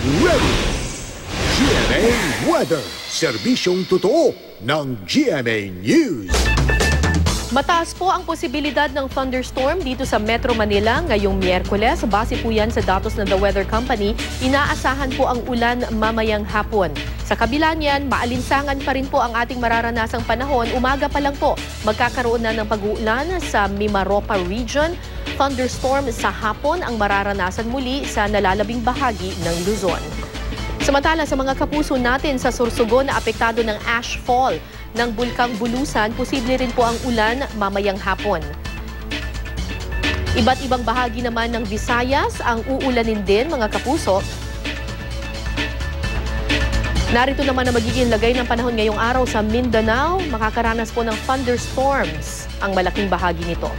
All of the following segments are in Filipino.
ready! GMA Weather, serbisyong totoo ng GMA News. Mataas po ang posibilidad ng thunderstorm dito sa Metro Manila ngayong Miyerkules. Base po yan sa datos ng The Weather Company, inaasahan po ang ulan mamayang hapon. Sa kabila niyan, maalinsangan pa rin po ang ating mararanasang panahon. Umaga pa lang po, magkakaroon na ng pag-uulan sa Mimaropa Region. Thunderstorm sa hapon ang mararanasan muli sa nalalabing bahagi ng Luzon. Samantala sa mga kapuso natin sa Sorsogon na apektado ng ash fall ng Bulkang Bulusan, posible rin po ang ulan mamayang hapon. Iba't ibang bahagi naman ng Visayas ang uulanin din, mga kapuso. Narito naman na magiging lagay ng panahon ngayong araw sa Mindanao. Makakaranas po ng thunderstorms ang malaking bahagi nito.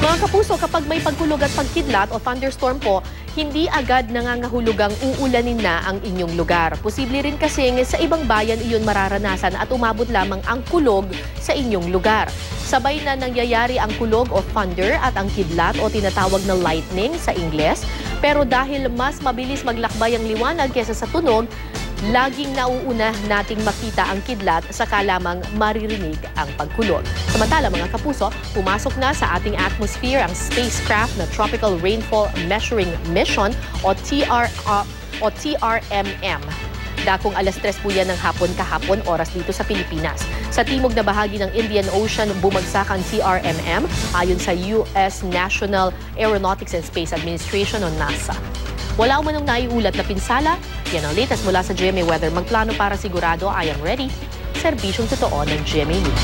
Mga kapuso, kapag may pagkulog at pagkidlat o thunderstorm po, hindi agad nangangahulugang uulanin na ang inyong lugar. Posible rin kasing sa ibang bayan iyon mararanasan at umabot lamang ang kulog sa inyong lugar. Sabay na nangyayari ang kulog o thunder at ang kidlat o tinatawag na lightning sa Ingles. Pero dahil mas mabilis maglakbay ang liwanag kaysa sa tunog, laging nauuna nating makita ang kidlat saka lamang maririnig ang pagkulog. Samantala mga kapuso, pumasok na sa ating atmosphere ang spacecraft na Tropical Rainfall Measuring Mission o TRMM. Dakong alas 3 po yan ng hapon kahapon, oras dito sa Pilipinas. Sa timog na bahagi ng Indian Ocean, bumagsak ang TRMM ayon sa US National Aeronautics and Space Administration o NASA. Wala umanong naiulat na pinsala. Yan ang latest mula sa GMA Weather. Magplano para sigurado, I am ready. Serbisyong totoo ng GMA News.